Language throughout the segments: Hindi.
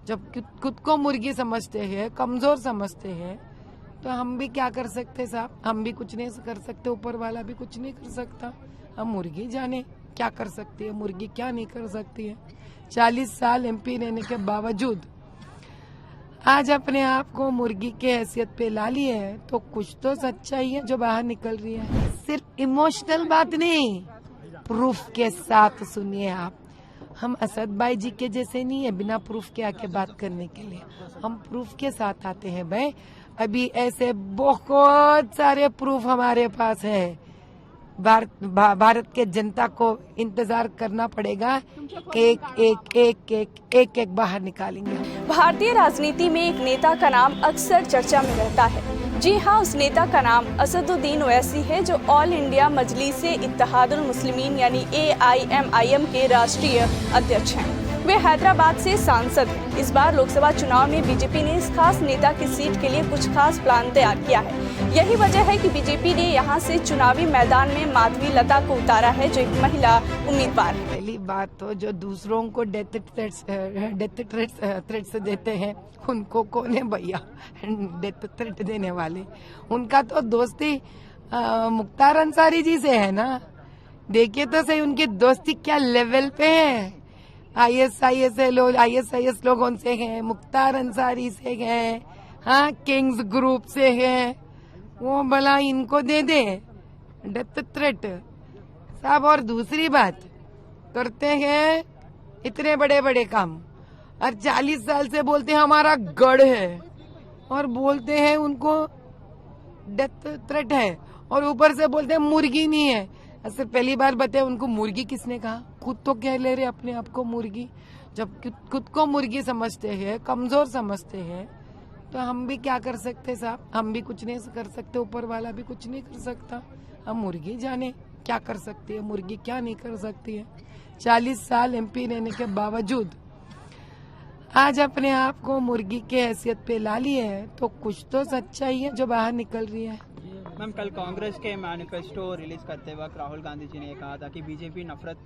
जब खुद को मुर्गी समझते हैं, कमजोर समझते हैं, तो हम भी क्या कर सकते साहब? हम भी कुछ नहीं कर सकते, ऊपर वाला भी कुछ नहीं कर सकता। हम मुर्गी जाने क्या कर सकती है, मुर्गी क्या नहीं कर सकती है। 40 साल एमपी रहने के बावजूद आज अपने आप को मुर्गी के हैसियत पे ला लिए है, तो कुछ तो सच्चाई है जो बाहर निकल रही है। सिर्फ इमोशनल बात नहीं, प्रूफ के साथ सुनिए आप। हम असद भाई जी के जैसे नहीं है बिना प्रूफ के आके बात करने के लिए, हम प्रूफ के साथ आते हैं भाई। अभी ऐसे बहुत सारे प्रूफ हमारे पास है। भारत के जनता को इंतजार करना पड़ेगा, एक बाहर निकालेंगे। भारतीय राजनीति में एक नेता का नाम अक्सर चर्चा में रहता है। जी हाँ, उस नेता का नाम असदुद्दीन ओवैसी है, जो ऑल इंडिया मजलिसे इत्तेहादुल मुस्लिमीन यानी AIMIM के राष्ट्रीय अध्यक्ष हैं। वे हैदराबाद से सांसद हैं। इस बार लोकसभा चुनाव में बीजेपी ने इस खास नेता की सीट के लिए कुछ खास प्लान तैयार किया है। यही वजह है कि बीजेपी ने यहां से चुनावी मैदान में माधवी लता को उतारा है, जो एक महिला उम्मीदवार है। पहली बात तो जो दूसरों को डेथ थ्रेट्स देते हैं, उनको कौन है भैया डेथ थ्रेट देने वाले? उनका तो दोस्ती मुख्तार अंसारी जी से है ना। देखिए तो सही उनकी दोस्ती क्या लेवल पे है। ISIS लोगों से है, मुख्तार अंसारी से है, हाँ किंग्स ग्रुप से है। वो भला इनको दे दे डेथ थ्रेट साहब। और दूसरी बात, करते हैं इतने बड़े बड़े काम और 40 साल से बोलते हैं हमारा गढ़ है, और बोलते हैं उनको डेथ थ्रेट है, और ऊपर से बोलते हैं मुर्गी नहीं है। ऐसे पहली बार बताए उनको मुर्गी किसने कहा? खुद तो कह ले रहे अपने आप को मुर्गी। जब खुद को मुर्गी समझते हैं, कमजोर समझते हैं, तो हम भी क्या कर सकते साहब? हम भी कुछ नहीं कर सकते, ऊपर वाला भी कुछ नहीं कर सकता। हम मुर्गी जाने क्या कर सकती है, मुर्गी क्या नहीं कर सकती है। 40 साल एमपी रहने के बावजूद आज अपने आप को मुर्गी के हैसियत पे ला लिए है, तो कुछ तो सच्चाई है जो बाहर निकल रही है। मैम, कल कांग्रेस के मैनिफेस्टो रिलीज करते वक्त राहुल गांधी जी ने ये कहा था कि बीजेपी नफरत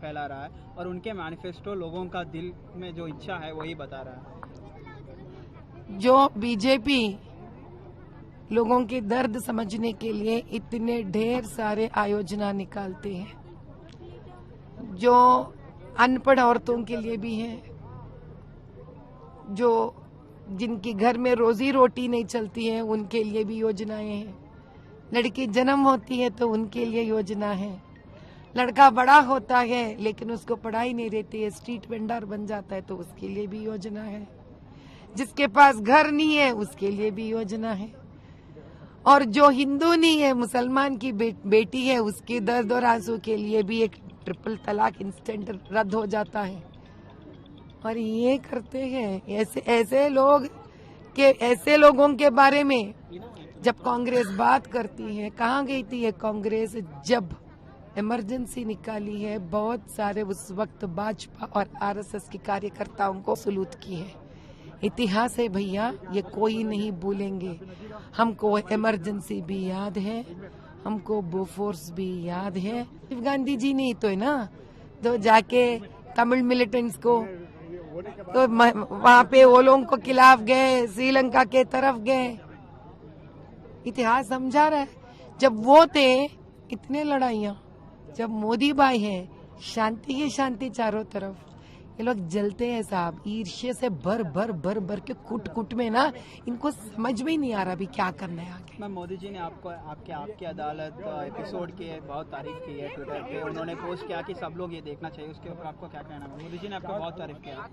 फैला रहा है, और उनके मैनिफेस्टो लोगों का दिल में जो इच्छा है वही बता रहा है। जो बीजेपी लोगों के दर्द समझने के लिए इतने ढेर सारे आयोजना निकालते हैं, जो अनपढ़ औरतों के लिए भी हैं, जो जिनकी घर में रोजी रोटी नहीं चलती है उनके लिए भी योजनाएं हैं। लड़की जन्म होती है तो उनके लिए योजना है। लड़का बड़ा होता है लेकिन उसको पढ़ाई नहीं रहती है, स्ट्रीट वेंडर बन जाता है, तो उसके लिए भी योजना है। जिसके पास घर नहीं है उसके लिए भी योजना है। और जो हिंदू नहीं है, मुसलमान की बेटी है, उसके दर्द और आंसू के लिए भी एक ट्रिपल तलाक इंस्टेंट रद्द हो जाता है। और ये करते हैं ऐसे लोगों के बारे में जब कांग्रेस बात करती है। कहाँ गई थी ये कांग्रेस जब इमरजेंसी निकाली है? बहुत सारे उस वक्त भाजपा और RSS के कार्यकर्ताओं को सलूट की है। इतिहास है भैया, ये कोई नहीं भूलेंगे। हमको इमरजेंसी भी याद है, हमको बोफोर्स भी याद है। राजीव गांधी जी नहीं तो है ना, तो जाके तमिल मिलिटेंट्स को तो वहाँ पे वो लोगों को खिलाफ गए, श्रीलंका के तरफ गए। इतिहास समझा रहा है। जब वो थे इतने लड़ाइयाँ, जब मोदी भाई हैं शांति ही शांति चारों तरफ। ये लोग जलते हैं साहब, ईर्ष्या से भर के कुट में ना, इनको समझ में ही नहीं आ रहा भी क्या करना है आगे। मैम, मोदी जी ने आपकी अदालत एपिसोड की बहुत तारीफ की है ट्विटर पे। उन्होंने पोस्ट किया कि सब लोग ये देखना चाहिए, उसके ऊपर आपको क्या कहना है? मोदी जी ने आपका बहुत तारीफ किया।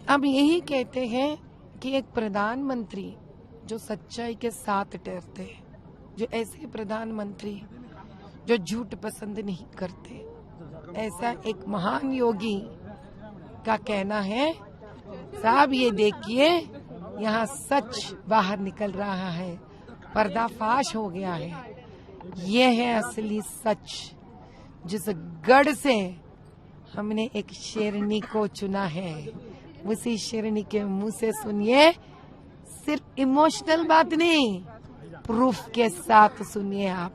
अब यही कहते हैं कि एक प्रधानमंत्री जो सच्चाई के साथ ठहरते हैं, जो ऐसे प्रधानमंत्री जो झूठ पसंद नहीं करते, ऐसा एक महान योगी का कहना है साहब ये देखिए यहाँ सच बाहर निकल रहा है, पर्दाफाश हो गया है। ये है असली सच। जिस गढ़ से हमने एक शेरनी को चुना है, उसी शेरनी के मुंह से सुनिए। सिर्फ इमोशनल बात नहीं, प्रूफ के साथ सुनिए आप।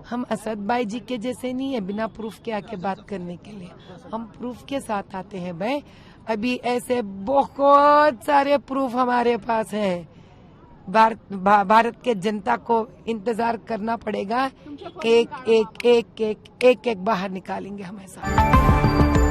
हम असद भाई जी के जैसे नहीं है बिना प्रूफ के आके बात करने के लिए, हम प्रूफ के साथ आते हैं भाई। अभी ऐसे बहुत सारे प्रूफ हमारे पास हैं। भारत के जनता को इंतजार करना पड़ेगा। एक एक बाहर निकालेंगे हम ऐसा।